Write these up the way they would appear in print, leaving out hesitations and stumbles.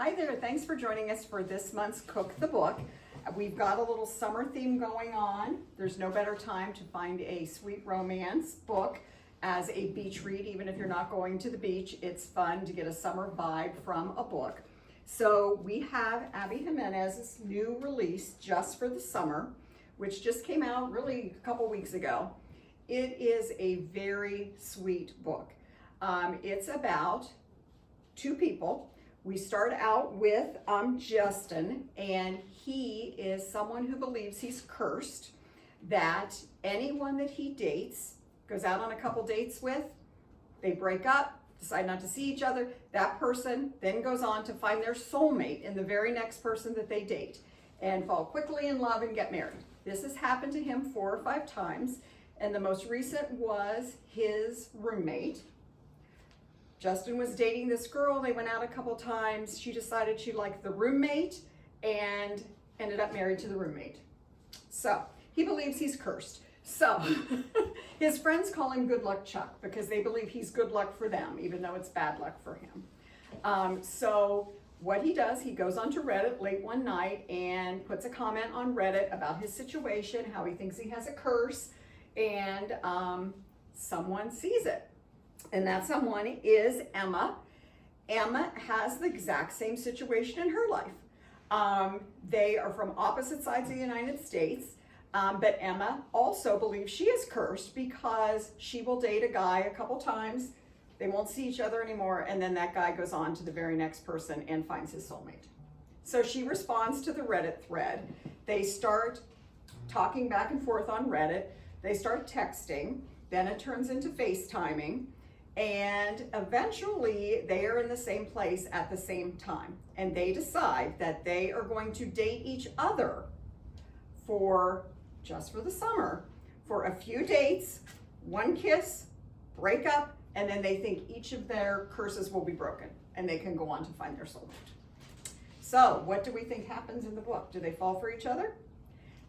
Hi there, thanks for joining us for this month's Cook the Book. We've got a little summer theme going on. There's no better time to find a sweet romance book as a beach read. Even if you're not going to the beach, it's fun to get a summer vibe from a book. So we have Abby Jimenez's new release just for the summer, which just came out really a couple weeks ago. It is a very sweet book. It's about two people. We start out with Justin, and he is someone who believes he's cursed, that anyone that he dates, goes out on a couple dates with, they break up, decide not to see each other, that person then goes on to find their soulmate in the very next person that they date and fall quickly in love and get married. This has happened to him 4 or 5 times, and the most recent was his roommate. Justin was dating this girl, they went out a couple times, she decided she liked the roommate and ended up married to the roommate. So, he believes he's cursed. So, his friends call him Good Luck Chuck because they believe he's good luck for them, even though it's bad luck for him. So, what he does, he goes onto Reddit late one night and puts a comment on Reddit about his situation, how he thinks he has a curse, and someone sees it. And that someone is Emma. Emma has the exact same situation in her life. They are from opposite sides of the United States, but Emma also believes she is cursed because she will date a guy a couple times, they won't see each other anymore, and then that guy goes on to the very next person and finds his soulmate. So she responds to the Reddit thread. They start talking back and forth on Reddit. They start texting. Then it turns into FaceTiming. And eventually they are in the same place at the same time. And they decide that they are going to date each other just for the summer, for a few dates, one kiss, break up, and then they think each of their curses will be broken and they can go on to find their soulmate. So what do we think happens in the book? Do they fall for each other?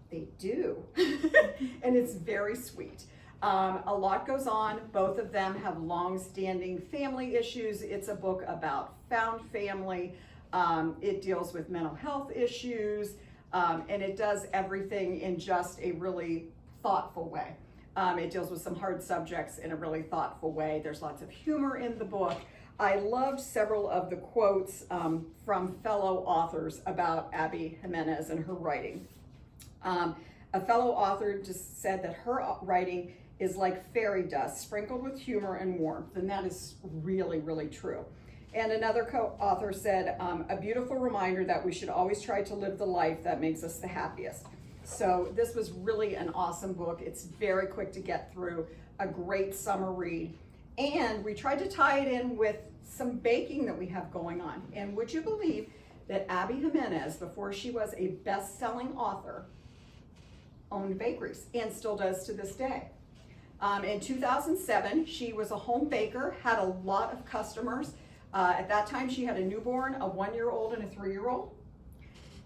They do. And it's very sweet. A lot goes on. Both of them have long-standing family issues. It's a book about found family. It deals with mental health issues, and it does everything in just a really thoughtful way. It deals with some hard subjects in a really thoughtful way. There's lots of humor in the book. I loved several of the quotes from fellow authors about Abby Jimenez and her writing. A fellow author just said that her writing is like fairy dust sprinkled with humor and warmth, and that is really, really true. And another co-author said, a beautiful reminder that we should always try to live the life that makes us the happiest. So this was really an awesome book. It's very quick to get through, a great summer read. And we tried to tie it in with some baking that we have going on. And would you believe that Abby Jimenez, before she was a best-selling author, owned bakeries and still does to this day. In 2007, she was a home baker, had a lot of customers. At that time, she had a newborn, a 1-year-old, and a 3-year-old.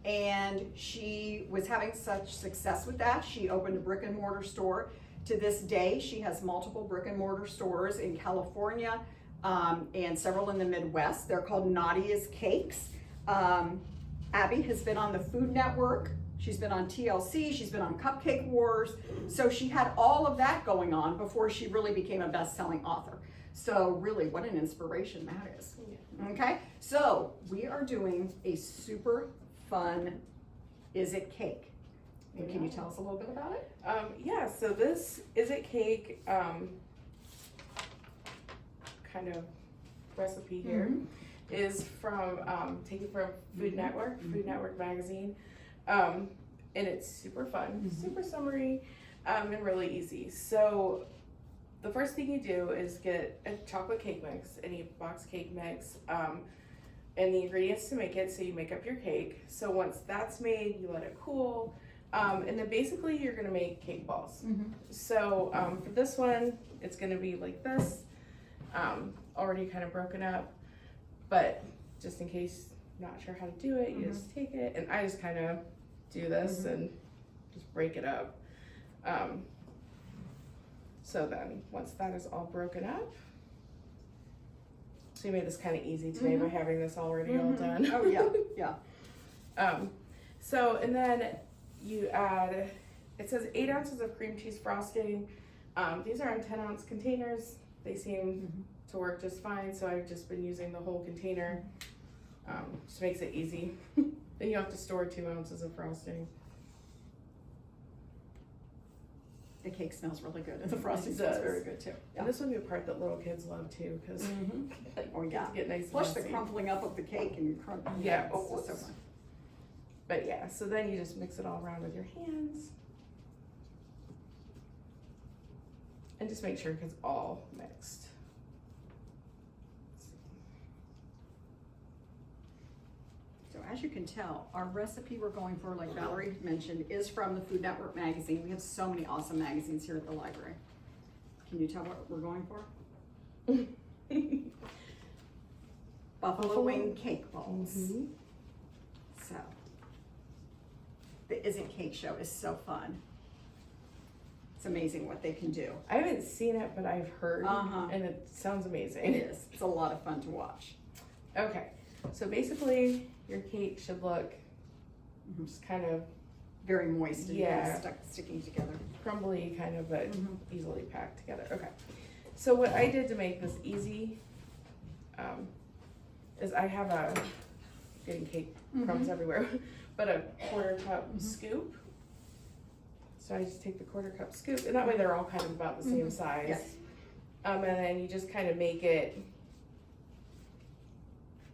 And she was having such success with that, she opened a brick and mortar store. To this day, she has multiple brick and mortar stores in California and several in the Midwest. They're called Nadia's Cakes. Abby has been on the Food Network. She's been on TLC, she's been on Cupcake Wars. So she had all of that going on before she really became a best-selling author. So really, what an inspiration that is. Okay, so we are doing a super fun Is It cake. And can you tell us a little bit about it? Yeah, so this Is It cake kind of recipe here is from taken from Food Network, Food Network magazine. And it's super fun, super summery, and really easy. So the first thing you do is get a chocolate cake mix, any box cake mix, and the ingredients to make it, so you make up your cake. So once that's made, you let it cool, and then basically you're gonna make cake balls. So for this one, it's gonna be like this, already kind of broken up, but just in case you're not sure how to do it, you just take it, and I just kind of do this and just break it up. So then once that is all broken up, So we made this kind of easy today by having this already all done. Oh yeah, yeah. So, and then you add, it says 8 ounces of cream cheese frosting. These are in 10-ounce containers. They seem to work just fine, so I've just been using the whole container. Just makes it easy. Then you have to store 2 ounces of frosting. The cake smells really good, and the frosting smells very good too. Yeah. And this would be a part that little kids love too, because Oh yeah. get nice. Plus the messy. crumpling up of the cake and crumpling. Yeah. Oh, Oh, so fun. But yeah, so then you just mix it all around with your hands. And just make sure it's all mixed. So as you can tell, our recipe we're going for, like Valerie mentioned, is from the Food Network magazine. We have so many awesome magazines here at the library. Can you tell what we're going for? Buffalo wing cake balls. So, the Isn't Cake show is so fun. It's amazing what they can do. I haven't seen it, but I've heard, and it sounds amazing. It is. It's a lot of fun to watch. Okay, so basically your cake should look just kind of Very moist and Yeah. sticking together. crumbly, kind of, but easily packed together. Okay, so what I did to make this easy is I have a, getting cake crumbs everywhere, but a 1/4 cup scoop. So I just take the 1/4 cup scoop, and that way they're all kind of about the same size. Yes. And then you just kind of make it,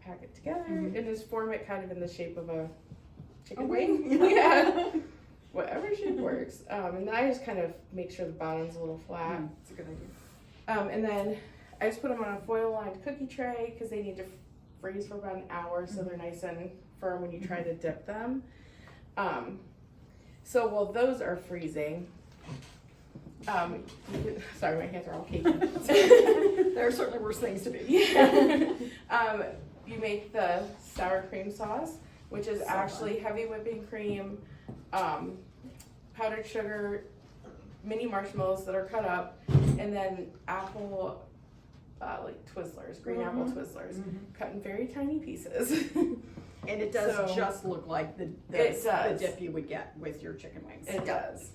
pack it together, and just form it kind of in the shape of a chicken wing. Yeah. Whatever shape works. And then I just kind of make sure the bottom's a little flat. It's a good idea. And then I just put them on a foil-lined cookie tray because they need to freeze for about an hour so they're nice and firm when you try to dip them. So while those are freezing, sorry, my hands are all cakey. There are certainly worse things to be. Yeah. You make the sour cream sauce, which is actually heavy whipping cream, powdered sugar, mini marshmallows that are cut up, and then apple, like Twizzlers, green apple Twizzlers, cut in very tiny pieces. And it does So- just look like the dip you would get with your chicken wings. It does.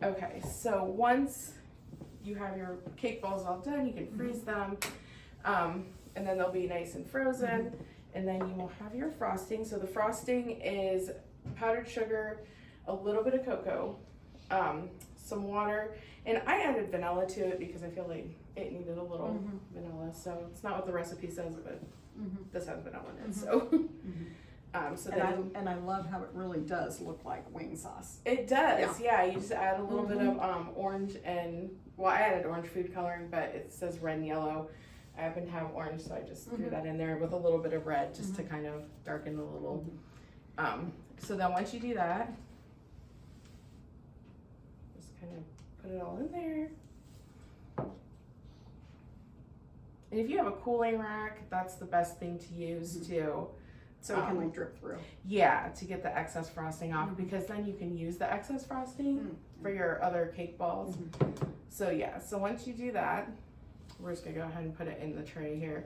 Okay, so once you have your cake balls all done, you can freeze them, and then they'll be nice and frozen, and then you will have your frosting. So the frosting is powdered sugar, a little bit of cocoa, some water, and I added vanilla to it because I feel like it needed a little vanilla. So it's not what the recipe says, but this has vanilla in it. So, so then And I love how it really does look like wing sauce. it does. Yeah, you just add a little bit of orange and, well, I added orange food coloring, but it says red and yellow. I happen to have orange, so I just threw that in there with a little bit of red just to kind of darken a little. So then once you do that, just kind of put it all in there. And if you have a cooling rack, that's the best thing to use too. So it can like drip through. Yeah, to get the excess frosting off, because then you can use the excess frosting for your other cake balls. So yeah, so once you do that, we're just gonna go ahead and put it in the tray here.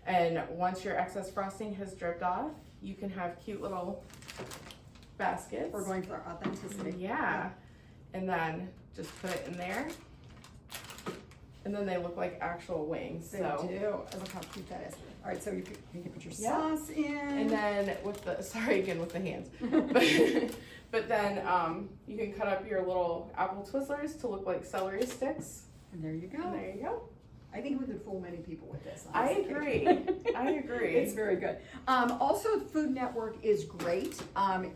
And once your excess frosting has dripped off, you can have cute little baskets. We're going for authenticity. Yeah, and then just put it in there. And then they look like actual wings. They So. do. Look how cute that is. All right, so you can put your sauce in. And then with the, sorry again with the hands, but then you can cut up your little apple Twizzlers to look like celery sticks. And there you go. And there you go. I think we could fool many people with this. I honestly. agree. I agree. It's very good. Also, Food Network is great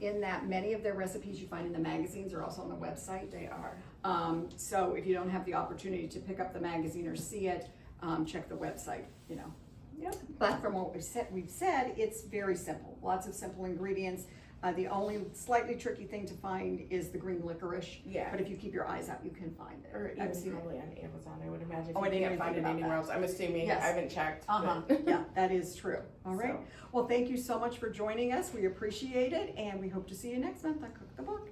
in that many of their recipes you find in the magazines are also on the website. They are. So if you don't have the opportunity to pick up the magazine or see it, check the website, you know. Yep. But from what we've said, it's very simple. Lots of simple ingredients. The only slightly tricky thing to find is the green licorice. Yeah. But if you keep your eyes out, you can find it. Or I've even seen it. probably on Amazon, I would imagine. If Oh, I you didn't can't even find think it about anywhere that. else. I'm assuming. Yes. I haven't checked. Yeah, that is true. All right. So. Well, thank you so much for joining us. We appreciate it, and we hope to see you next month on Cook the Book.